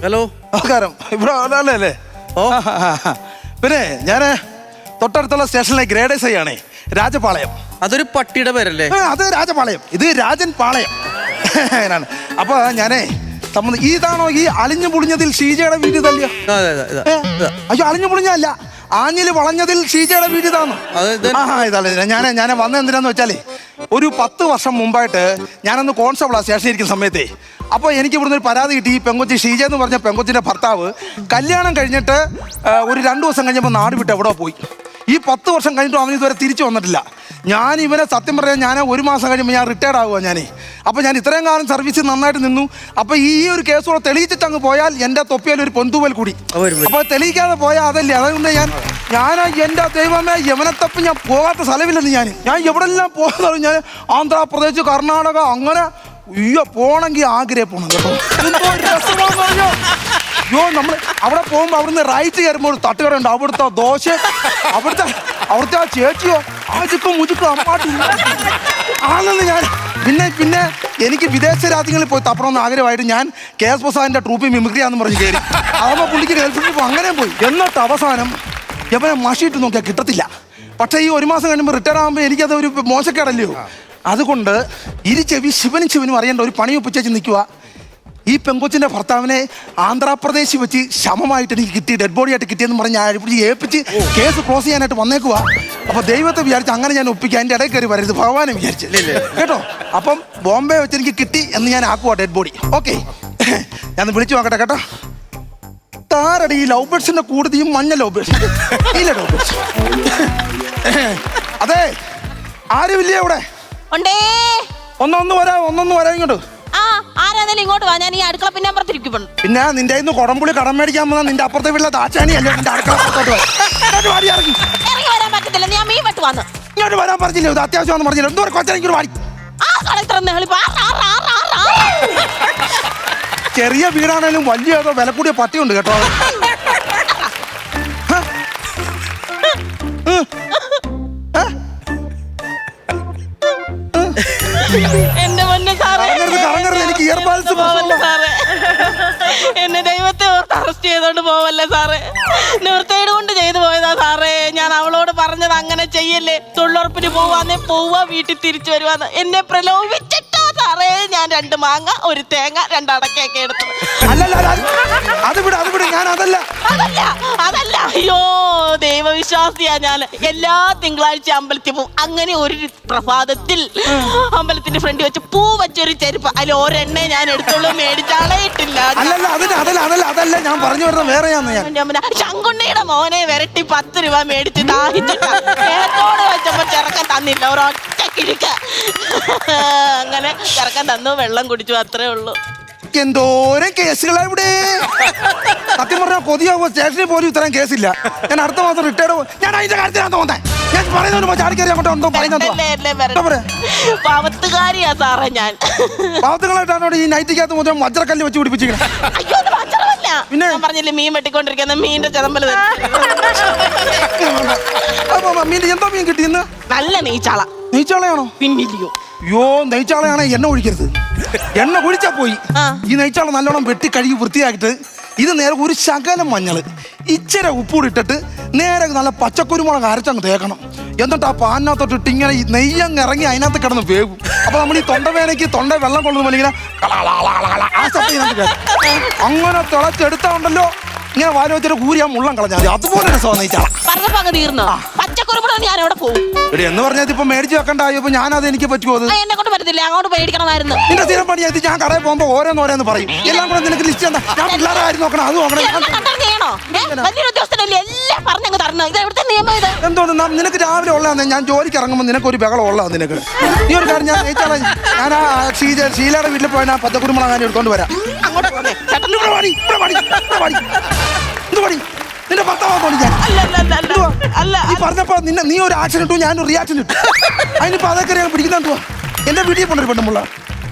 Hello, നമസ്കാരം. ഇവിടെ അല്ലേ? ഓ, പിന്നെ ഞാൻ തൊട്ടടുത്തുള്ള സ്റ്റേഷനിലെ ഗ്രേഡേഴ്സ് ആണേ, രാജപാളയം. അതൊരു പട്ടിയുടെ പേരല്ലേ? അത് രാജപാളയം, ഇത് രാജൻ പാളയം. അപ്പൊ ഞാനേ ഇതാണോ ഈ അളിഞ്ഞു പൊളിഞ്ഞതിൽ ഷീജയുടെ വീട് തല്ലിയോ? അയ്യോ, അളിഞ്ഞു പൊളിഞ്ഞല്ല, ആഞ്ഞില് വളഞ്ഞതിൽ ഷീജയുടെ വീട് ഇതാണോ? ഇതല്ല. ഞാൻ വന്നത് എന്തിനാന്ന് വെച്ചാലേ, ഒരു 10 വർഷം മുമ്പായിട്ട് ഞാനന്ന് കോൺസ്റ്റബിളാ സ്റ്റേഷനിൽ ഇരിക്കുന്ന സമയത്തേ. അപ്പോൾ എനിക്ക് ഇവിടുന്ന് ഒരു പരാതി കിട്ടി. ഈ പെങ്കൊച്ചി ഷീജ എന്ന് പറഞ്ഞ പെങ്കൊച്ചിൻ്റെ ഭർത്താവ് കല്യാണം കഴിഞ്ഞിട്ട് ഒരു 2 ദിവസം കഴിഞ്ഞപ്പോൾ നാട് വിട്ട് എവിടെ പോയി. ഈ 10 വർഷം കഴിഞ്ഞിട്ടും അവൻ ഇതുവരെ തിരിച്ചു വന്നിട്ടില്ല. ഞാൻ ഇവനെ സത്യം പറയാൻ ഞാൻ 1 മാസം കഴിയുമ്പോൾ ഞാൻ റിട്ടയർഡ് ആകുക ഞാനേ. അപ്പോൾ ഞാൻ ഇത്രയും കാലം സർവീസ് നന്നായിട്ട് നിന്നു. അപ്പോൾ ഈ ഒരു കേസ് കൂടെ തെളിയിച്ചിട്ട് അങ്ങ് പോയാൽ എൻ്റെ തൊപ്പിയിൽ ഒരു പൊന്തൂവൽ കൂടി. അപ്പോൾ തെളിയിക്കാതെ പോയാൽ അതല്ലേ. അതുകൊണ്ട് ഞാൻ എൻ്റെ ദൈവമേ, യവനെ തപ്പി ഞാൻ പോകാത്ത സ്ഥലമില്ലെന്ന്. ഞാൻ എവിടെല്ലാം പോകുന്നത്, ഞാൻ ആന്ധ്രാപ്രദേശ്, കർണാടക, അങ്ങനെ പോണെങ്കിൽ ആഗ്രഹം പോകണം കേട്ടോ. അയ്യോ, നമ്മൾ അവിടെ പോകുമ്പോൾ അവിടുന്ന് റൈറ്റ് കയറുമ്പോൾ ഒരു തട്ടുകടയുണ്ട്. അവിടുത്തെ ദോശ, അവിടുത്തെ ആ ചേച്ചിയോ ആചുക്കും മുചുക്കും അമ്മാട്ടി ആണെന്ന് ഞാൻ പിന്നെ എനിക്ക് വിദേശ രാജ്യങ്ങളിൽ പോയി തപ്പണമെന്ന് ആഗ്രഹമായിട്ട് ഞാൻ KS പ്രസാദിന്റെ ട്രൂപ്പിൽ മിമിക്രിയാന്ന് പറഞ്ഞ് കയറി. അതാകുമ്പോൾ പുള്ളിക്ക് ഗേൾഫ്രണ്ട് അങ്ങനെ പോയി. എന്നിട്ട് അവസാനം എവനെ മഷിയിട്ട് നോക്കിയാൽ കിട്ടത്തില്ല. പക്ഷേ ഈ 1 മാസം കഴിയുമ്പോൾ റിട്ടയർ ആകുമ്പോൾ എനിക്കത് ഒരു മോശക്കേടല്ലയോ. അതുകൊണ്ട് ശിവനും അറിയേണ്ട ഒരു പണി ഒപ്പിച്ചേച്ച് നിൽക്കുക. ഈ പെങ്കൊച്ചിൻ്റെ ഭർത്താവിനെ ആന്ധ്രാപ്രദേശിൽ വെച്ച് ശമമായിട്ട് എനിക്ക് കിട്ടി, ഡെഡ് ബോഡി ആയിട്ട് കിട്ടിയെന്ന് പറഞ്ഞ് ഞാൻ ഏൽപ്പിച്ച് കേസ് ക്ലോസ് ചെയ്യാനായിട്ട് വന്നേക്കുക. അപ്പോൾ ദൈവത്തെ വിചാരിച്ച് അങ്ങനെ ഞാൻ ഒപ്പിക്കുക. അതിൻ്റെ ഇടയിൽ കയറി വരരുത് ഭഗവാനെ വിചാരിച്ച് കേട്ടോ. അപ്പം ബോംബെ വെച്ച് എനിക്ക് കിട്ടി എന്ന് ഞാൻ ആക്കുക ഡെഡ് ബോഡി. ഓക്കെ, ഞാൻ വിളിച്ചു നോക്കട്ടെ കേട്ടോ. താരടി ഈ ലവ് ബേർഡ്സിൻ്റെ കൂടുതൽ ഈ മഞ്ഞ ലവ് ബേർഡ്സ് ഇല്ല ലവ് ബേർഡ്സ്. അതെ, ആരുമില്ലേ അവിടെ? ഒന്നൊന്ന് വരാം ഇങ്ങോട്ട്. ഇങ്ങോട്ട് വാ, ഞാൻ ഈ അടുക്കള പിന്നെ അപ്പുറത്തിരിക്കുന്നു. പിന്നെ നിന്റെ ഇന്ന് കുടംപുളി കടം മേടിക്കാൻ വന്നാൽ നിന്റെ അപ്പുറത്തെ വീട്ടിലെ ദാച്ചാണിയല്ലേ നിന്റെ അടുക്കള ഇറങ്ങി വരാൻ പറ്റത്തില്ല, ഞാൻ മീൻ വെട്ട് വന്ന് ഇങ്ങോട്ട് വരാൻ പറഞ്ഞില്ലേ? ഇത് അത്യാവശ്യമാണെന്ന് പറഞ്ഞില്ല. എന്തോ കൊച്ചനെങ്കിൽ വാടി. ചെറിയ വീടാണേലും വലിയ ഏതോ വില കൂടിയ പട്ടിയുണ്ട് കേട്ടോ. എന്റെ പൊന്നെ സാറേ, എന്നെ ദൈവത്തെ ഓർത്ത് അറസ്റ്റ് ചെയ്തോണ്ട് പോവല്ലേ സാറേ. നിർത്തേട് കൊണ്ട് ചെയ്തു പോയതാ സാറേ. ഞാൻ അവളോട് പറഞ്ഞത് അങ്ങനെ ചെയ്യല്ലേ, തൊഴിലുറപ്പിന് പോവാ വീട്ടിൽ തിരിച്ചു വരുവാന്ന്. എന്നെ പ്രലോഭിച്ചിട്ടാ സാറേ ഞാൻ 2 മാങ്ങ 1 തേങ്ങ 2 അടക്കയൊക്കെ എടുത്തത്. അതല്ല അയ്യോ, ദൈവവിശ്വാസിയാ ഞാൻ. എല്ലാ തിങ്കളാഴ്ച അമ്പലത്തിൽ പോവും. അങ്ങനെ ഒരു പ്രഭാതത്തിൽ അമ്പലത്തിന്റെ ഫ്രണ്ടിൽ വെച്ച് പൂ വെച്ചൊരു ചെരുപ്പ്, അതിൽ ഒരെണ്ണേ ഞാൻ എടുത്തോളൂ, മേടിച്ചാളേയിട്ടില്ല. അതല്ല ഞാൻ പറഞ്ഞു വരുന്നത് വേറെയാന്ന്. ശങ്കുണ്ണിയുടെ മോനെ വരട്ടി 10 രൂപ മേടിച്ച് ദാഹിച്ചിട്ട് വെച്ചപ്പോ ചെറുക്കൻ തന്നില്ല, ഒരൊറ്റ കിഴിക്ക. അങ്ങനെ ചെറുക്കൻ തന്നു, വെള്ളം കുടിച്ചു, അത്രേ ഉള്ളൂ. എന്തോരം കേസുകളാ ഇവിടെ. സത്യം പറഞ്ഞാൽ കൊതിയാകുമ്പോ സ്റ്റേഷനിൽ പോലും ഇത്രയും കേസില്ല. ഞാൻ അടുത്ത മാസം റിട്ടയർഡ്. ഞാൻ അതിന്റെ കാര്യത്തിലാണ് തോന്നേ. ഞാൻ പറയുന്നതിന് ചാടിക്കറി അങ്ങോട്ടോ പാവത്തുകാരിയാ സാറേ ഞാൻ. പാവത്തുകളായിട്ടാണോ ഈ നൈറ്റിക്കകത്ത് മൊത്തം വജ്രക്കല്ല് വെച്ച് പിടിപ്പിച്ചിരിക്കുന്നത്? പിന്നെ പറഞ്ഞില്ലേ മീൻ വെട്ടിക്കൊണ്ടിരിക്കുന്ന മീനിന്റെ ചെതമ്പല്. എന്തോ മീൻ കിട്ടിയെന്ന്? നല്ല നെയ്ച്ചാള. നെയ്ച്ചാളയാണോ? പിന്നില്ലയോ. അയ്യോ, നെയ്ച്ചാളയാണെ എണ്ണ ഒഴിക്കരുത്. എണ്ണ ഒഴിച്ചാ പോയി. ഈ നെയ്ച്ചാള നല്ലോണം വെട്ടി കഴുകി വൃത്തിയാക്കിയിട്ട് ഇത് നേരെ ഒരു ശകലം മഞ്ഞൾ, ഇച്ചിരി ഉപ്പൂടി ഇട്ടിട്ട് നേരെ നല്ല പച്ചക്കുരുമുളക് അരച്ചങ്ങ് തേക്കണം. എന്നിട്ട് ആ പാനിനകത്തോട്ട് ഇങ്ങനെ നെയ്യങ്ങ് ഇറങ്ങി അതിനകത്ത് കിടന്ന് വേവും. അപ്പൊ നമ്മൾ ഈ തൊണ്ടവേനയ്ക്ക് തൊണ്ട വെള്ളം കൊള്ളുന്ന പോലെ ഇങ്ങനെ ആ ശബ്ദം അങ്ങനെ തിളച്ചെടുത്താണ്ടല്ലോ, ഇങ്ങനെ വാല വെച്ചിട്ട് കൂരിയാ മുള്ളം കളഞ്ഞാൽ അതുപോലെ രസമാണ് നെയ്ച്ചാള. എന്ന് പറഞ്ഞാൽ ഇപ്പൊ മേടിച്ചു വെക്കണ്ടായോ? ഇപ്പൊ ഞാനത് എനിക്ക് പറ്റുമോ? എന്നെ കൊണ്ട് പറ്റത്തില്ല, അങ്ങോട്ട് മേടിക്കണമായിരുന്നു. നിന്റെ സ്ഥിരം പണിയായിട്ട് ഞാൻ കടയിൽ പോകുമ്പോ ഓരോന്നോരോന്ന് പറയും. എല്ലാം കൂടെ നിനക്ക് ലിസ്റ്റ് എന്താ? ഞാൻ പിള്ളേരെ കാര്യം നോക്കണം, അത് നോക്കണം. എന്തോന്ന് നിനക്ക് രാവിലെ ഉള്ളതാന്ന്? ഞാൻ ജോലിക്ക് ഇറങ്ങുമ്പോൾ നിനക്ക് ഒരു ബഹളം ഉള്ളതാ. നിനക്ക് നീ ഒരു കാര്യം, ഞാൻ ആ ഷീലയുടെ വീട്ടിൽ പോയാൽ ആ പച്ചക്കുരുമുളക് എടുത്തോണ്ട് വരാം. നിന്റെ ഭർത്താവാണ് ഞാൻ. നീ പറഞ്ഞപ്പോ നീ ഒരു ആക്ഷൻ ഇട്ടു, ഞാനൊരു റിയാക്ഷൻ ഇട്ടു. അതിനിപ്പോ അതൊക്കെ ഞാൻ പിടിക്കുന്നുണ്ടോ? എന്റെ വീട്ടിൽ കൊണ്ടൊരു പെണ്ണുമുള്ള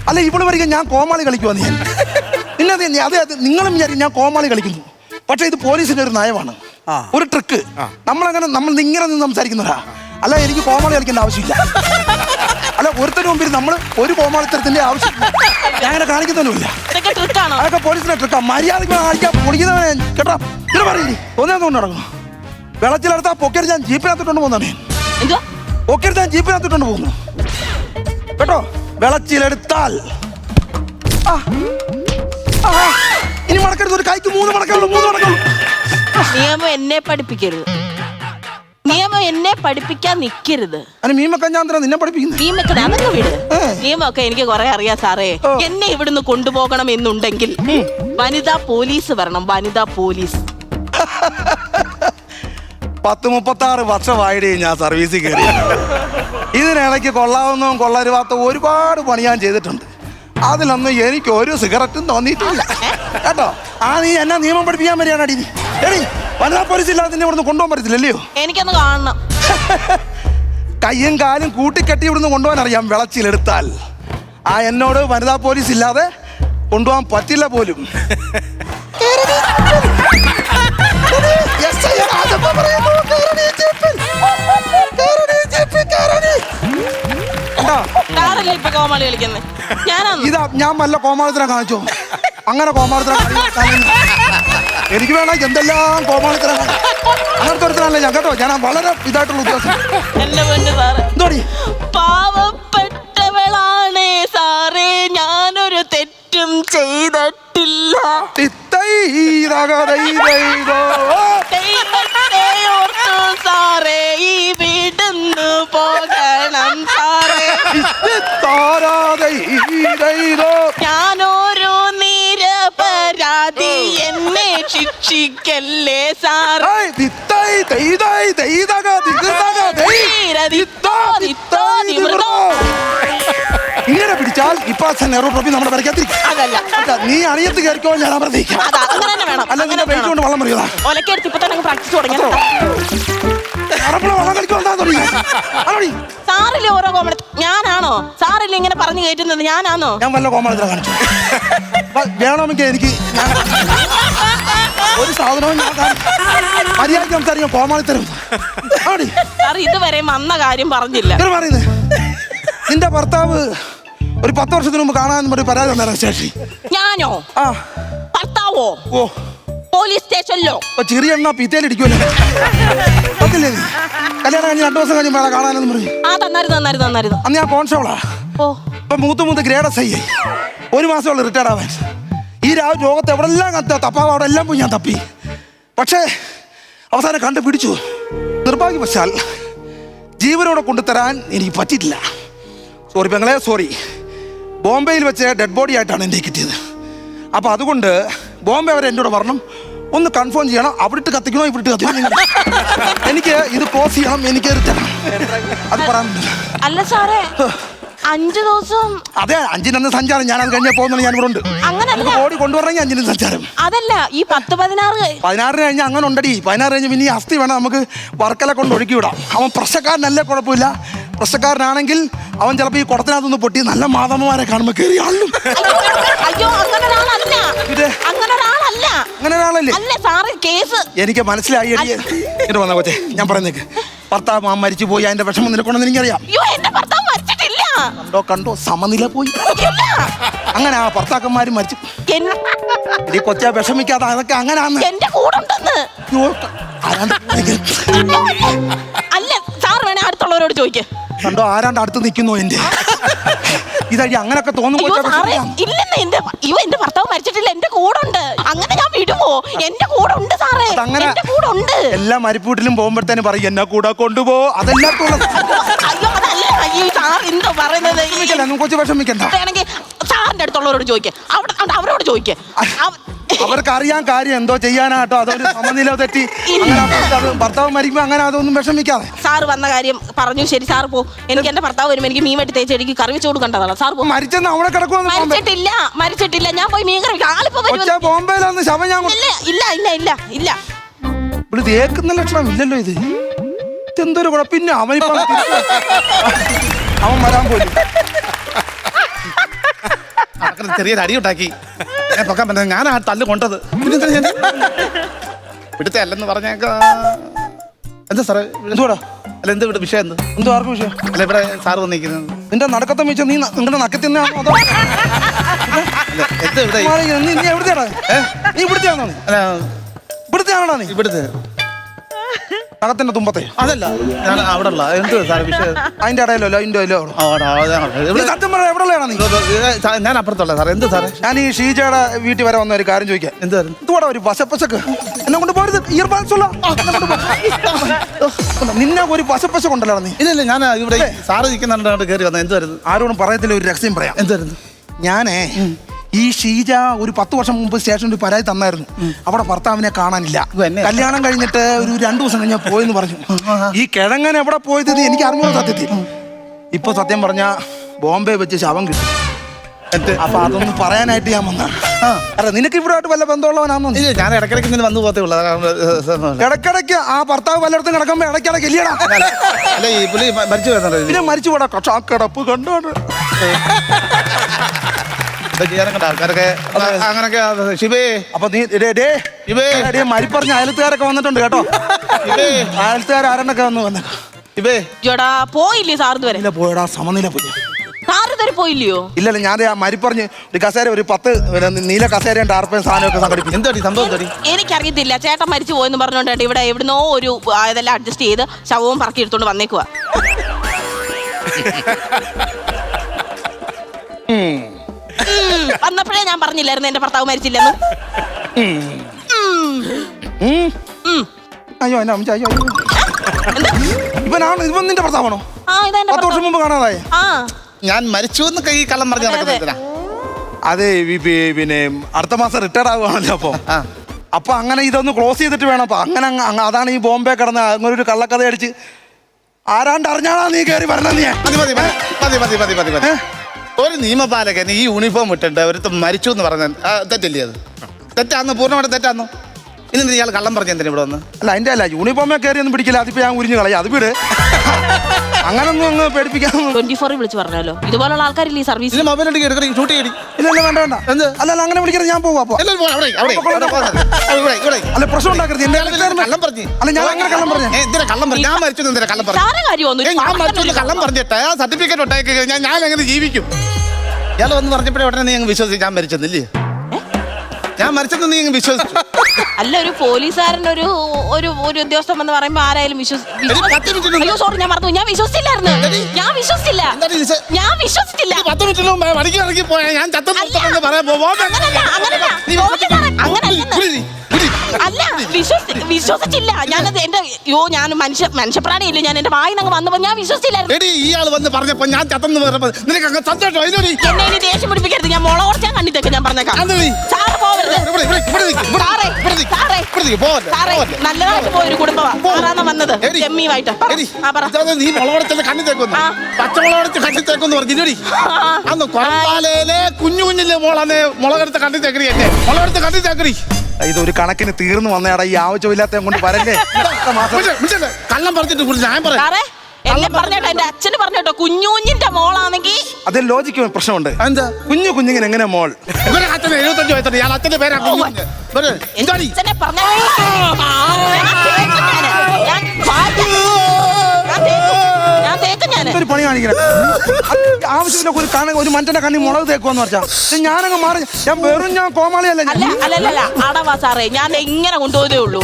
അല്ല ഇവിടെ വരിക. ഞാൻ കോമാളി കളിക്കുവാന്ന് ഞാൻ. അതെ, നിങ്ങളും വിചാരിക്കും ഞാൻ കോമാളി കളിക്കുന്നു. പക്ഷെ ഇത് പോലീസിന്റെ ഒരു നയമാണ്, ഒരു ട്രിക്ക്. നമ്മൾ ഇങ്ങനെ നിന്ന് സംസാരിക്കുന്നതാ. അല്ല, എനിക്ക് കോമാളി കളിക്കേണ്ട ആവശ്യമില്ല. അല്ല, ഒരുത്തരും മുമ്പിൽ നമ്മൾ ഒരു കോമാളിത്തരത്തിന്റെ ആവശ്യം ഞാൻ അങ്ങനെ കാണിക്കുന്നൊന്നുമില്ല. ട്രിക്കാണോ? അതൊക്കെ പോലീസിനെ ട്രിക്കാ. മര്യാദക്ക് അടിക്കാൻ പൊളിക്കുന്നവനെ കേട്ടോ. ഇത് പറയില്ലേ തോന്നിയാന്ന് നടക്കും. വെള്ളത്തിലെടുത്താ പൊക്കരി ഞാൻ ജീപ്പിനകത്തിട്ടുണ്ട് പോകുന്നേ. എന്തുവാ പൊക്കരി ഞാൻ ജീപ്പിനകത്തിട്ടുണ്ട് പോകുന്നു കേട്ടോ. വെള്ളച്ചിലെടുത്താൽ ഇനി മടക്കരുത്. ഒരു കൈക്ക് 3 മടക്കുള്ളൂ. നിയമം എന്നെ പഠിപ്പിക്കരുത്. നിയമം എന്നെ പഠിപ്പിക്കാൻ നിക്കരുത്. അതിന് മീമൊക്കെ ഞാൻ തന്നെ നിന്നെ പഠിപ്പിക്കുന്നു. നിയമൊക്കെ അതൊക്കെ വിട്. നിയമമൊക്കെ എനിക്ക് കുറെ അറിയാം സാറേ. എന്നെ ഇവിടുന്ന് കൊണ്ടുപോകണം എന്നുണ്ടെങ്കിൽ വനിതാ പോലീസ് വരണം. വനിതാ പോലീസ്. 36 വർഷമായിട്ട് ഞാൻ സർവീസിൽ കയറി. ഇതിനിടയ്ക്ക് കൊള്ളാവുന്നതും കൊള്ളരുവാത്ത ഒരുപാട് പണി ഞാൻ ചെയ്തിട്ടുണ്ട്. അതിലൊന്നും എനിക്ക് ഒരു സിഗരറ്റും തോന്നിയിട്ടില്ല കേട്ടോ. നീ എന്നാ നിയമം പഠിപ്പിക്കാൻ വരികയാണടി? എടി വനിതാ പോലീസ് ഇല്ലാതെ നിന്നെ ഇവിടുന്ന് കൊണ്ടുപോകാൻ പറ്റത്തില്ലല്ലയോ? എനിക്കൊന്ന് കാണണം. കയ്യും കാലും കൂട്ടിക്കെട്ടി ഇവിടുന്ന് കൊണ്ടുപോകാൻ അറിയാം. വെളച്ചിലെടുത്താൽ എന്നോട് വനിതാ പോലീസ് ഇല്ലാതെ കൊണ്ടുപോകാൻ പറ്റില്ല പോലും. ഇതാ ഞാൻ വല്ല കോമാളിത്തരം കാണിച്ചോ? അങ്ങനെ കോമാളിത്തരം എനിക്ക് വേണം. എന്തെല്ലാം കോമാളിത്തരം അങ്ങനത്തെ ഒരുത്തരല്ലേ ഞാൻ കേട്ടോ. ഞാൻ വളരെ ഇതായിട്ടുള്ള ഉദ്ദേശം. എന്തോടി പാവപ്പെട്ടവളാണ് സാറേ, ഞാനൊരു തെറ്റും ചെയ്തിട്ടില്ല. സാറേ ഈ വീടുന്നു പോകണം സാറേ. ഞാനൊരു നിരപരാധി, എന്നെ ശിക്ഷിക്കല്ലേ സാറേ. ഇങ്ങനെ പിടിച്ചാൽ ഇപ്പൊ നെഹ്റു ട്രോഫി നമ്മുടെ വരയ്ക്കാത്തിരിക്കും. നീ അണിയത്ത് കയറിക്കോ, ഞാൻ അമർത്തിക്കാം. അല്ലെങ്കിൽ വെയിറ്റ് കൊണ്ട് വള്ളം മറിയതാ. ഒലക്കെടുത്ത് ഇപ്പൊ തന്നെ പ്രാക്ടീസ് തുടങ്ങി. വള്ളം കളിക്കാൻ സാറില്ലേ ഓരോ കോമഡി? ഞാനാണോ സാറില്ലേ ഇങ്ങനെ പറഞ്ഞു കയറ്റുന്നത്? ഞാനാണോ? ഞാൻ വല്ല കോമഡി കാണിച്ചു വേണമെങ്കിൽ എനിക്ക് ഒരു സാധനവും ഞാൻ മര്യാദയ്ക്ക് സംസാരിക്കാൻ കോമാളിത്തരം. സാർ ഇതുവരെ വന്ന കാര്യം പറഞ്ഞില്ല. പറയുന്നത് നിന്റെ ഭർത്താവ് ഒരു 10 വർഷത്തിന് മുമ്പ് കാണാൻ പരാതി തന്നേരം സ്റ്റേഷൻ. ഞാനോ? ഭർത്താവോ? ഓ പോലീസ് സ്റ്റേഷനിലോ? ചെറിയ എണ്ണ പിത്തേലിടിക്കുമല്ലോ. പറ്റില്ലേ നീ? കല്യാണം കഴിഞ്ഞ് 2 ദിവസം കഴിഞ്ഞ് കാണാനെന്ന് പറയും. തന്നായിരുന്നു. അന്ന് ഞാൻ കോൺസ്റ്റബിളാ. ഇപ്പൊ മൂത്ത് ഗ്രേഡ് SI ആയി. 1 മാസമുള്ള റിട്ടയർഡ് ആവാൻ. ഈ ലോകത്ത് എവിടെല്ലാം തപ്പാവ് അവിടെ എല്ലാം പോയി ഞാൻ തപ്പി. പക്ഷേ അവസാനം കണ്ടുപിടിച്ചു. നിർഭാഗ്യവശാൽ ജീവനോടെ കൊണ്ടുതരാൻ എനിക്ക് പറ്റിയിട്ടില്ല. സോറി പെങ്ങളെ, സോറി. ബോംബെയിൽ വെച്ച് ഡെഡ് ബോഡി ആയിട്ടാണ് എൻ്റെ കിട്ടിയത്. അപ്പോൾ അതുകൊണ്ട് ബോംബെ വരെ എന്നോട് പറഞ്ഞു ഒന്ന് കൺഫേം ചെയ്യണം. അവിടിട്ട് കത്തിക്കണോ ഇവിടിട്ട് കത്തിക്കണോ, എനിക്ക് ഇത് ക്ലോസ് ചെയ്യണം, എനിക്ക് അത് പറയാൻ. അല്ല സാറേ 5 ദിവസം. അതെ 5 സഞ്ചാരം. ഞാൻ അത് കഴിഞ്ഞ പോകുന്നുണ്ട്. ഞാൻ ഇവിടെ ഉണ്ട്. ബോഡി കൊണ്ടുവരണമെങ്കിൽ 5 സഞ്ചാരം. അതല്ല ഈ 10-16 കഴിഞ്ഞ് അങ്ങനെ ഉണ്ടടി. 16 കഴിഞ്ഞ് പിന്നെ ഈ അസ്ഥി വേണം നമുക്ക് വർക്കല കൊണ്ട് ഒഴുക്കി വിടാം. അവൻ പ്രശ്നക്കാരനല്ലേ, കുഴപ്പമില്ല. പ്രശ്നക്കാരനാണെങ്കിൽ അവൻ ചിലപ്പോൾ ഈ കുടത്തിനകത്തൊന്ന് പൊട്ടി നല്ല മാതമ്മമാരെ കാണുമ്പോൾ കയറി ആളും. അങ്ങനെ ഒരാളല്ലേ എനിക്ക് മനസ്സിലായി. ഇങ്ങോട്ട് വന്ന കൊച്ചേ, ഞാൻ പറയുന്നേക്ക്. ഭർത്താവ് മരിച്ചു പോയി, അതിന്റെ വിഷമം നിനക്കൊണ്ടെന്ന് എനിക്കറിയാം. കണ്ടോ സമനില പോയി. അങ്ങനെ ആ ഭർത്താക്കന്മാരും മരിച്ചു. കൊച്ചാ വിഷമിക്കാതെ അതൊക്കെ അങ്ങനെയാന്ന്. അടുത്തുള്ളവരോട് ചോദിക്കേ. കണ്ടോ ആരാണ്ട് അടുത്ത് നിൽക്കുന്നു എന്റെ. ഇതടി അങ്ങനൊക്കെ തോന്നുന്നു. ഇല്ലെന്ന് എന്റെ ഭർത്താവ് മരിച്ചിട്ടില്ല, എന്റെ കൂടെ ഉണ്ട്. അങ്ങനെ ഞാൻ വിടുമോ? എന്റെ കൂടെ ഉണ്ട് സാറേ, എന്റെ കൂടെ ഉണ്ട്. എല്ലാ മരിപ്പൂട്ടിലും പോകുമ്പോഴത്തേനും പറയും എന്നെ കൂടെ കൊണ്ടുപോ. അതെല്ലാത്തുള്ള എന്തോ പറയുന്നത്. കൊച്ചു വിഷമിക്കണ്ട. സാറിന്റെ അടുത്തുള്ളവരോട് ചോദിക്കേ, അവരോട് ചോദിക്കേ. അവർക്ക് അറിയാൻ കാര്യം എന്തോ ചെയ്യാനാട്ടോ. അതൊരു സമനില തെറ്റി ഭർത്താവ് മരിക്കുമ്പോ അങ്ങനെ അതൊന്നും വിഷമിക്കാതെ. സാറ് വന്ന കാര്യം പറഞ്ഞു. ശരി സാർ പോ. എനിക്ക് എന്റെ ഭർത്താവ് വരുമ്പോ എനിക്ക് മീൻ വെട്ടി തേച്ച് എനിക്ക് കറി വെച്ച് കൊടുക്കേണ്ടതാണ്. സാർ പോ. മരിച്ചെന്ന് അവിടെ കിടക്കുവാ? മരിച്ചിട്ടില്ല. ഞാൻ പോയി മീൻ കറി. ബോംബെയിലൊന്ന് ശവം ഞാൻ ഇല്ല. ഇവിടെ തേക്കുന്ന ലക്ഷണം ഇല്ലല്ലോ. ഇത് എന്തൊരു കുഴപ്പം. പിന്നെ അവൻ വരാൻ പോലും ചെറിയൊരു അടി ഉണ്ടാക്കി പൊക്കാൻ പറ്റുന്നത്. ഞാൻ ആ തല്ല് കൊണ്ടത്. ഇവിടുത്തെ അല്ലെന്ന് പറഞ്ഞേക്ക. എന്താ സാറേ? എന്തുവാടാ? അല്ല എന്ത് ഇവിടെ വിഷയം? എന്തോ ആർക്കും വിഷയം? അല്ല ഇവിടെ സാറ് വന്നിരിക്കുന്നത്. നിന്റെ നടക്കത്തെ വെച്ചാൽ നീ നിങ്ങളുടെ നക്കത്തിന്നാണോ അതോ എന്ത് ഇവിടെ നീ എവിടുത്തെയാണോ നീ ഇവിടുത്തെയാണോ നീ അല്ല, ഇവിടുത്തെയാണോ നീ ഇവിടുത്തെ അകത്തിന്റെ തുമ്പത്തെ അതല്ല ഞാൻ അവിടെ ഉള്ള എന്ത് സാറേ വിഷയം അതിന്റെ ഇടയിലോ അതിന്റെ ഇടയിലോ സത്യം പറയാം എവിടെയാണ് നീ ഞാൻ അപ്പുറത്തുള്ള സാറേ എന്ത് സാറേ ഞാൻ ഈ ഷീജയുടെ വീട്ടിൽ വരെ വന്ന ഒരു കാര്യം ചോദിക്കാം എന്തായിരുന്നു ഇതുകൂടെ ഒരു പശപ്പശക്ക് എന്നെ കൊണ്ട് പോരുത് ഇയർബാൻസ് ഉള്ള നിന്നെ ഒരു പശപ്പശ കൊണ്ടല്ലോ നീ ഇല്ല ഞാൻ ഇവിടെ സാറ് ഇരിക്കുന്നുണ്ട് കയറി വന്നത് എന്തായിരുന്നു ആരോടും പറയത്തില്ല ഒരു രഹസ്യം പറയാം എന്തായിരുന്നു ഞാനേ ഈ ഷീജ ഒരു 10 വർഷം മുമ്പ് സ്റ്റേഷനിൽ പരാതി തന്നായിരുന്നു അവിടെ ഭർത്താവിനെ കാണാനില്ല കല്യാണം കഴിഞ്ഞിട്ട് ഒരു 2 ദിവസം കഴിഞ്ഞാൽ പോയെന്ന് പറഞ്ഞു ഈ കിഴങ്ങൻ എവിടെ പോയത് എനിക്ക് അറിഞ്ഞോ സത്യത്തിൽ ഇപ്പൊ സത്യം പറഞ്ഞ ബോംബെ വെച്ച് ശവം കിട്ടും അപ്പൊ അതൊന്നും പറയാനായിട്ട് ഞാൻ വന്നാണ് അല്ല നിനക്ക് ഇവിടെ ആയിട്ട് വല്ല ബന്ധമുള്ളവനാണോ ഞാൻ ഇടയ്ക്കിടയ്ക്ക് ഇങ്ങനെ വന്നു പോകത്തേ ഉള്ളൂ ഇടയ്ക്കിടയ്ക്ക് ആ ഭർത്താവ് പലയിടത്തും കിടക്കുമ്പോ ഇടയ്ക്കിടയ്ക്ക് ഇല്ലടാ അല്ല ഈ പുള്ളി മരിച്ചു വരുന്നുണ്ടോ പിന്നെ മരിച്ചു പോടാ കക്ഷ കിടപ്പ് കണ്ടോണ്ട് ആൾക്കാരൊക്കെ അങ്ങനൊക്കെ ശിവേ അപ്പൊ നീ മരിപ്പറഞ്ഞ അയലത്തുകാരൊക്കെ വന്നിട്ടുണ്ട് കേട്ടോ അയലത്തുകാർ ആരണ്ടൊക്കെ വന്നേക്കാം ശിവേ ജോടാ പോയില്ലേ സാറിന് വരെ ഇല്ല പോയടാ സമനില പോയി സാറ് ഇതുവരെ പോയില്ലയോ ഇല്ലല്ല ഞാൻ ആ മരിപ്പറഞ്ഞ് ഒരു കസേര ഒരു 10 നീല കസേരയും ടാർപ്പയും സാധനമൊക്കെ സംഘടിപ്പിക്കും എന്താടി സംഭവം എന്താടി എനിക്കറിയത്തില്ല ചേട്ടൻ മരിച്ചു പോയെന്ന് പറഞ്ഞോണ്ട് ഇവിടെ എവിടുന്നോ ഒരു ഇതെല്ലാം അഡ്ജസ്റ്റ് ചെയ്ത് ശവവും പറക്കി എടുത്തോണ്ട് വന്നേക്കുവാ വന്നപ്പോഴേ ഞാൻ പറഞ്ഞില്ലായിരുന്നു എന്റെ ഭർത്താവ് മരിച്ചില്ലെന്ന് അയ്യോ എന്നെ അമ്മ അയ്യോ ഇവനാണ് ഇവൻ നിന്റെ ഭർത്താവാണോ 10 വർഷം മുമ്പ് കാണാതായ ഞാൻ മരിച്ചു എന്ന് കൈ കള്ളം പറഞ്ഞു നടക്കുന്നതിനാ അതെ പിന്നെ അടുത്ത മാസം റിട്ടയർ ആകുവാണല്ലോ അപ്പൊ അങ്ങനെ ഇതൊന്ന് ക്ലോസ് ചെയ്തിട്ട് വേണം അപ്പൊ അങ്ങനെ അതാണ് ഈ ബോംബെ കിടന്ന് അങ്ങനെ ഒരു കള്ളക്കഥ അടിച്ച് ആരാണ്ട് അറിഞ്ഞാണോ നീ കയറി പറഞ്ഞത് നീ മതി ഒരു നിയമപാലകൻ ഈ യൂണിഫോം ഇട്ടിട്ട് ഒരുത്ത് മരിച്ചു എന്ന് പറഞ്ഞ തെറ്റല്ലേ അത് തെറ്റാന്ന് പൂർണ്ണമായിട്ട് തെറ്റാന്നു ഇനി ഇയാൾ കള്ളം പറഞ്ഞു എന്തിനാ ഇവിടെ വന്ന് അല്ല അതിന്റെ അല്ല യൂണിഫോമേ കയറി ഒന്നും പിടിക്കില്ല അതിപ്പോ ഞാൻ ഉരിഞ്ഞു കളയാം അത് വീട് അങ്ങനൊന്നും അങ്ങ് പേടിപ്പിക്കാൻ 24 വിളിച്ച് പറഞ്ഞല്ലോ ഇതുപോലുള്ള ആൾക്കാരില്ല ഈ സർവീസ് മൊബൈൽ എടുക്കി ഷൂട്ട് ചെയ്യടി ഇല്ല വേണ്ട എന്ത് അല്ല അങ്ങനെ വിളിക്കുന്നത് ഞാൻ പോവാ അല്ല പ്രശ്നം ഉണ്ടാക്കരുത് കള്ളം പറഞ്ഞു അല്ല ഞാൻ അങ്ങനെ കള്ളം പറഞ്ഞു എന്തിനാ കള്ളം പറഞ്ഞു ഞാൻ മരിച്ചു എന്തിനാ കള്ളം പറഞ്ഞു ഞാൻ മരിച്ചു കള്ളം പറഞ്ഞിട്ട് ആ സർട്ടിഫിക്കറ്റ് ഒട്ടാക്കി ഞാൻ എങ്ങനെ ജീവിക്കും ഇയാൾ വന്ന് പറഞ്ഞപ്പോഴേ ഉടനെ നീ അങ്ങ് വിശ്വസിച്ച് ഞാൻ മരിച്ചെന്നില്ലേ ഞാൻ മരിച്ചെന്ന് നീ അങ്ങ് വിശ്വസിച്ചു അല്ല ഒരു പോലീസുകാരൻ ഒരു ഒരു ഒരു ഉദ്യോഗസ്ഥൻ എന്ന് പറയുമ്പോ ആരായാലും അയ്യോ സോറി ഞാൻ മറന്നു ഞാൻ വിശ്വസിച്ചില്ലായിരുന്നു ഞാൻ വിശ്വസിച്ചില്ല 10 മിനിറ്റിന് മുമ്പ് മണിക്ക് ഇറങ്ങി പോയാ ഞാൻ അല്ല വിശ്വസിച്ചില്ല ഞാനത് എന്റെ ഞാൻ മനുഷ്യപ്രാണിയില്ല ഞാൻ എന്റെ വായിനങ്ങ് വന്നപ്പോ ഞാൻ വിശ്വസിച്ചില്ലായിരുന്നു ഇയാൾ വന്ന് പറഞ്ഞപ്പോ ഞാൻ ചത്തെന്ന് പറഞ്ഞപ്പോ നിനക്ക് അങ്ങ് സന്തോഷം എന്നെ ഇനി ദേഷ്യം പിടിപ്പിക്കരുത് ഞാൻ മുള കുറച്ചാൻ കണ്ടിട്ടേക്ക് ഞാൻ പറഞ്ഞേക്കാം സാറ് പോവരുത് നല്ലതായിട്ട് പോയൊരു കുടുംബമാണ് വന്നത് ചെമ്മീവായിട്ട് നീ മുളകടച്ചത് കണ്ണി തേക്കുന്നു പച്ചമുളകടച്ച് കണ്ണി തേക്കുന്നു പറഞ്ഞില്ലടി അന്ന് കൊറമ്പാലയിലെ കുഞ്ഞു കുഞ്ഞില്ലേ മോളെ മുളകെടുത്ത് കണ്ണി തേക്കറി എന്നെ മുളകെടുത്ത് കണ്ണി തേക്കറി ഇതൊരു കണക്കിന് തീർന്നു വന്നേടാ ഈ ആവശ്യമില്ലാത്ത കൊണ്ട് വരല്ലേ കള്ളം പറഞ്ഞിട്ട് ഞാൻ പറയാം എന്നെ പറഞ്ഞേട്ടോ എന്റെ അച്ഛന് പറഞ്ഞേട്ടോ കുഞ്ഞുഞ്ഞിന്റെ മോളാണെങ്കിൽ അതിൽ ലോജിക്ക് പ്രശ്നമുണ്ട് എന്താ കുഞ്ഞിങ്ങനെ എങ്ങനെ മോൾ 75 വയസ്സുണ്ട് ഇയാൾ അച്ഛന്റെ പേരാ ഒരു പണി കാണിക്കണം ആവശ്യമില്ല ഒരു മനുഷ്യന്റെ കണ്ണി മുളക് തേക്കുവെന്ന് പറഞ്ഞാൽ ഞാനങ്ങ് മാറി ഞാൻ വെറും ഞാൻ കോമാളിയല്ല അല്ലല്ല അടവാ സാറേ ഞാൻ എങ്ങനെ കൊണ്ടുപോയതേ ഉള്ളൂ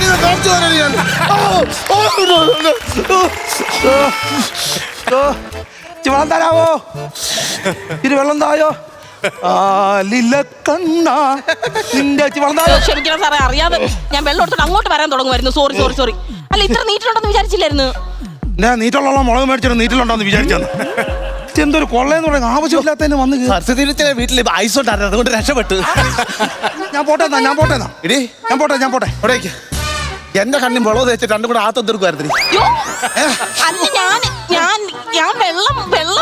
നിന്നെ കാണിച്ചു തരാണ് ഞാൻ വെള്ളം തരാവോ ഇത് വെള്ളം തായോ ക്ഷമിക്കണം സാറേ അറിയാതെ ഞാൻ വെള്ളം എടുത്തിട്ട് അങ്ങോട്ട് വരാൻ തുടങ്ങുമായിരുന്നു സോറി അല്ല ഇത്ര നീറ്റിലുണ്ടെന്ന് വിചാരിച്ചില്ലായിരുന്നു ഞാൻ നീറ്റുള്ള മുളക് മേടിച്ചിട്ട് നീറ്റിലുണ്ടോന്ന് വിചാരിച്ചാണ് എന്തൊരു കൊള്ളയെന്ന് പറയുന്നത് ആവശ്യമില്ലാത്തതിന് വന്ന് വീട്ടിൽ ഐസ് ഉണ്ടായിരുന്നു അതുകൊണ്ട് രക്ഷപ്പെട്ടു ഞാൻ പോട്ടെ എന്റെ കണ്ണി മുളക് തേച്ചിട്ട് രണ്ടും കൂടെ ആത്തം തീർക്കുമായിരുന്നു ഞാൻ വെള്ളം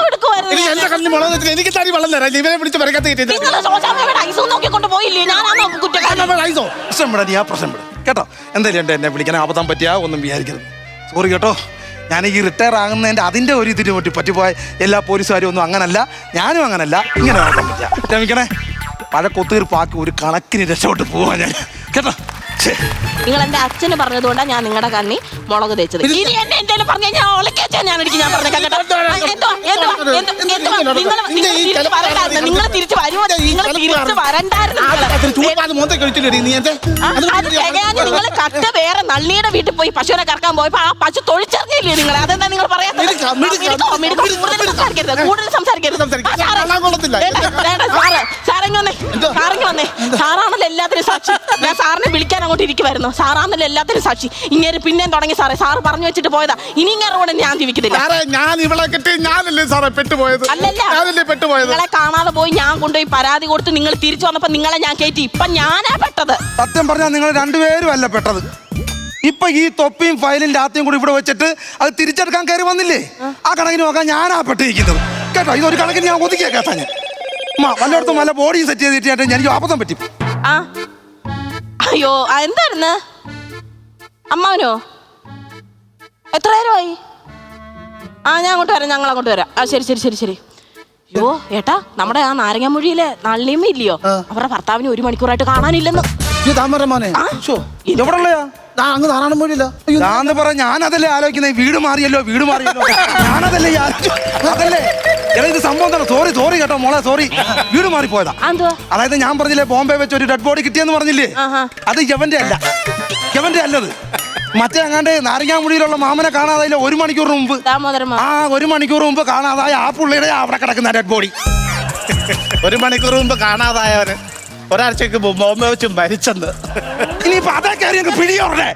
എടുക്കുമായിരുന്നു എന്റെ കണ്ണി മുളക് വെച്ചിട്ട് എനിക്ക് തനി വെള്ളം തരാം. ഇവരെ പിടിച്ച് പരക്കത്ത് കിട്ടിയത് നിങ്ങൾ ശോശാമ്മയുടെ ഐസും നോക്കിക്കൊണ്ട് പോയില്ലേ? ഞാനാണോ കുറ്റക്കാരൻ? പ്രശ്നം വിടാ, നീ ആ പ്രശ്നം വിടും കേട്ടോ. എന്തായാലും ഉണ്ട് എന്നെ വിളിക്കാൻ അബദ്ധം പറ്റിയാ ഒന്നും വിചാരിക്കരുത്. സോറി കേട്ടോ. ഞാൻ ഈ റിട്ടയർ ആകുന്നതിൻ്റെ അതിൻ്റെ ഒരു ഇതിന് പറ്റി പറ്റിപ്പോയ എല്ലാ പോലീസുകാരും ഒന്നും അങ്ങനല്ല, ഞാനും അങ്ങനല്ല. ഇങ്ങനെ നടക്കാൻ പറ്റില്ല. ക്ഷമിക്കണേ. പഴ കൊത്തീർപ്പാക്കി ഒരു കണക്കിന് രക്ഷപ്പെട്ട് പോവാ ഞാൻ കേട്ടോ. നിങ്ങൾ എന്റെ അച്ഛന് പറഞ്ഞതുകൊണ്ടാണ് ഞാൻ നിങ്ങളുടെ കണ്ണി മുളക് തേച്ചത്. ഇനി എന്നെ എന്തെങ്കിലും പറഞ്ഞു കഴിഞ്ഞാൽ ഒളിക്കാച്ചാ ഞാൻ അടിക്കും. ഞാൻ പറഞ്ഞേക്കാം കേട്ടോ. നിങ്ങൾ തിരിച്ചു വരുമോ? നിങ്ങൾ തിരിച്ചു വരണ്ടായിരുന്നു. നിങ്ങൾ കട്ട് വേറെ നള്ളിയുടെ വീട്ടിൽ പോയി പശുവിനെ കറക്കാൻ പോയപ്പോ ആ പശു തൊഴിച്ചിറങ്ങിയില്ലേ നിങ്ങൾ? അതെന്താ നിങ്ങൾ പറയാത്തത്? കൂടുതൽ സംസാരിക്കരുത്. സാറാണല്ലോ എല്ലാത്തിനും സാക്ഷി. ഞാൻ സാറിനെ വിളിക്കാൻ അങ്ങോട്ട് ഇരിക്കുവായിരുന്നു. സാറാണല്ലോ എല്ലാത്തിനും സാക്ഷി. ഇങ്ങനെ പിന്നെയും തുടങ്ങി സാറേ. സാറ് പറഞ്ഞു വെച്ചിട്ട് പോയതാ. ഇനി ഇങ്ങനെ കൂടെ ഞാൻ ജീവിക്കുന്നില്ല. ഞാൻ ഇവളെ കിട്ടി ഞാനല്ലേ സാറേ പെട്ടുപോയത്? അല്ലല്ല, പെട്ടുപോയത്. നിങ്ങളെ കാണാതെ പോയി ഞാൻ കൊണ്ടുപോയി പരാതി കൊടുത്ത് നിങ്ങൾ തിരിച്ചു വന്നപ്പോ നിങ്ങളെ ഞാൻ കയറ്റി. ഇപ്പൊ ഞാനാ പെട്ടത്. സത്യം പറഞ്ഞാൽ നിങ്ങൾ രണ്ടുപേരും അല്ല പെട്ടത്. ഇപ്പൊ ഈ തൊപ്പിയും ഫയലും രാത്രിയും കൂടി ഇവിടെ വെച്ചിട്ട് അത് തിരിച്ചെടുക്കാൻ കയറി വന്നില്ലേ? ആ കണക്കിന് നോക്കാൻ ഞാനാ പെട്ടിരിക്കുന്നത് കേട്ടോ. ഇതൊരു കണക്കിന് ഞാൻ ഒതുക്കിയ കേട്ടാ. ഞാൻ വല്ലയിടത്തും നല്ല ബോഡി സെറ്റ് ചെയ്തിട്ട് എനിക്ക് അബദ്ധം പറ്റി. ആ അയ്യോ, എന്തായിരുന്നു അമ്മാവനോ? എത്ര നേരമായി? ഞാൻ അങ്ങോട്ട് വരാം, ഞങ്ങൾ അങ്ങോട്ട് വരാം. ശരി ശരി ശരി ശരി. അയ്യോ ഏട്ടാ, നമ്മുടെ ആ നാരങ്ങാമൊഴിയിലെ നള്ളിയമ്മ ഇല്ലയോ, അവരുടെ ഭർത്താവിന് 1 മണിക്കൂറായിട്ട് കാണാനില്ലെന്ന്. ഞാനതല്ലേ ആലോചിക്കുന്നത്. വീട് മാറിയല്ലോ, വീട് മാറിയല്ലോ. ഞാനതല്ലേ അതല്ലേ ഇത് സംഭവം തന്നെ. സോറി കേട്ടോ മോളെ, സോറി. വീട് മാറിപ്പോയതാ. അതായത് ഞാൻ പറഞ്ഞില്ലേ ബോംബെ വെച്ച് ഒരു ഡെഡ് ബോഡി കിട്ടിയെന്ന് പറഞ്ഞില്ലേ? അത് യവന്റെ അല്ലത്. മറ്റേ അങ്ങാണ്ട് നാരങ്ങാമുടിയിലുള്ള മാമനെ കാണാതായില്ല 1 മണിക്കൂർ മുമ്പ്. 1 മണിക്കൂർ മുമ്പ് കാണാതായ ആ പുള്ളിയുടെ അവിടെ കിടക്കുന്ന ഡെഡ് ബോഡി. 1 മണിക്കൂർ മുമ്പ് കാണാതായവന് ഒരാഴ്ചക്ക് ബോംബെ വെച്ച് മരിച്ചെന്ന്. ഇനിയിപ്പോ അതേ കാര്യം പിടിയോടെ